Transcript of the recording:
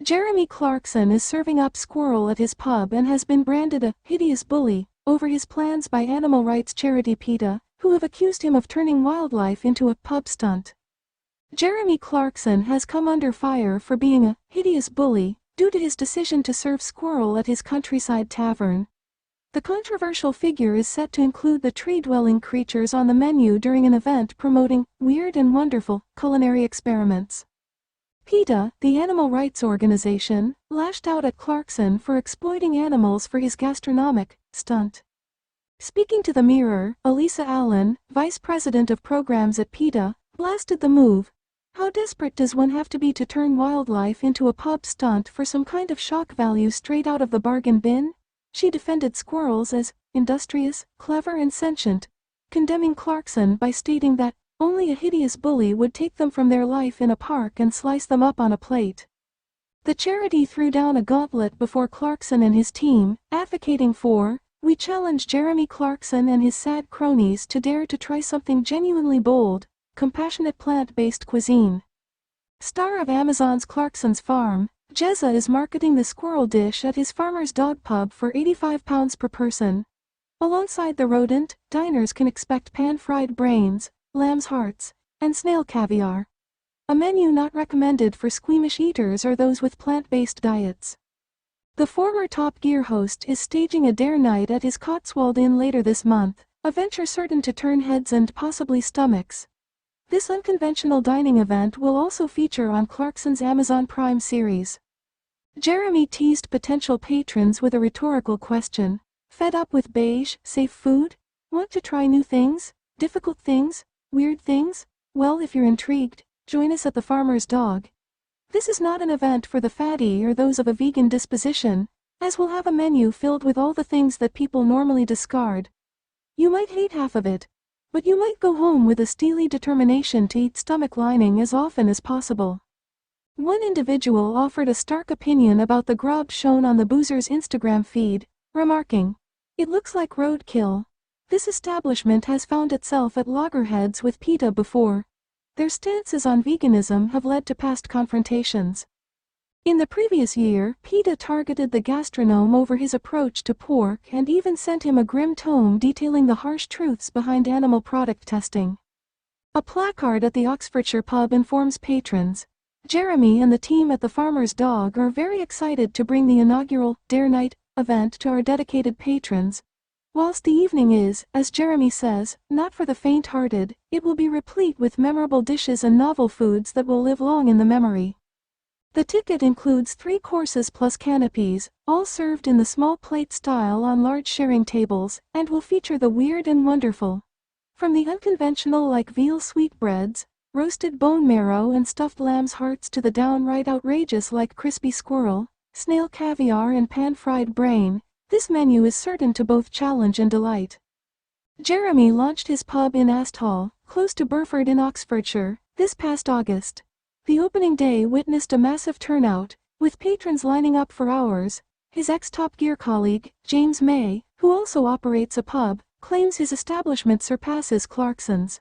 Jeremy Clarkson is serving up squirrel at his pub and has been branded a hideous bully over his plans by animal rights charity PETA, who have accused him of turning wildlife into a pub stunt. Jeremy Clarkson has come under fire for being a hideous bully due to his decision to serve squirrel at his countryside tavern. The controversial figure is set to include the tree-dwelling creatures on the menu during an event promoting weird and wonderful culinary experiments. PETA, the animal rights organization, lashed out at Clarkson for exploiting animals for his gastronomic stunt. Speaking to the Mirror, Elisa Allen, vice president of programs at PETA, blasted the move. How desperate does one have to be to turn wildlife into a pub stunt for some kind of shock value straight out of the bargain bin? She defended squirrels as industrious, clever and sentient, condemning Clarkson by stating that only a hideous bully would take them from their life in a park and slice them up on a plate. The charity threw down a gauntlet before Clarkson and his team, advocating for, "We challenge Jeremy Clarkson and his sad cronies to dare to try something genuinely bold, compassionate plant-based cuisine." Star of Amazon's Clarkson's Farm, Jezza is marketing the squirrel dish at his Farmer's Dog Pub for £85 per person. Alongside the rodent, diners can expect pan-fried brains, lamb's hearts, and snail caviar. A menu not recommended for squeamish eaters or those with plant-based diets. The former Top Gear host is staging a dare night at his Cotswold Inn later this month, a venture certain to turn heads and possibly stomachs. This unconventional dining event will also feature on Clarkson's Amazon Prime series. Jeremy teased potential patrons with a rhetorical question. Fed up with beige, safe food? Want to try new things? Difficult things? Weird things? Well, if you're intrigued, join us at the Farmer's Dog. This is not an event for the fatty or those of a vegan disposition, as we'll have a menu filled with all the things that people normally discard. You might hate half of it, but you might go home with a steely determination to eat stomach lining as often as possible. One individual offered a stark opinion about the grub shown on the boozer's Instagram feed, remarking, "It looks like roadkill." This establishment has found itself at loggerheads with PETA before. Their stances on veganism have led to past confrontations. In the previous year, PETA targeted the gastronome over his approach to pork and even sent him a grim tome detailing the harsh truths behind animal product testing. A placard at the Oxfordshire pub informs patrons, "Jeremy and the team at the Farmer's Dog are very excited to bring the inaugural Dare Night event to our dedicated patrons. Whilst the evening is, as Jeremy says, not for the faint-hearted, it will be replete with memorable dishes and novel foods that will live long in the memory." The ticket includes 3 courses plus canopies, all served in the small plate style on large sharing tables, and will feature the weird and wonderful. From the unconventional like veal sweetbreads, roasted bone marrow and stuffed lamb's hearts to the downright outrageous like crispy squirrel, snail caviar and pan-fried brain, this menu is certain to both challenge and delight. Jeremy launched his pub in Asthall, close to Burford in Oxfordshire, this past August. The opening day witnessed a massive turnout, with patrons lining up for hours. His ex-Top Gear colleague, James May, who also operates a pub, claims his establishment surpasses Clarkson's.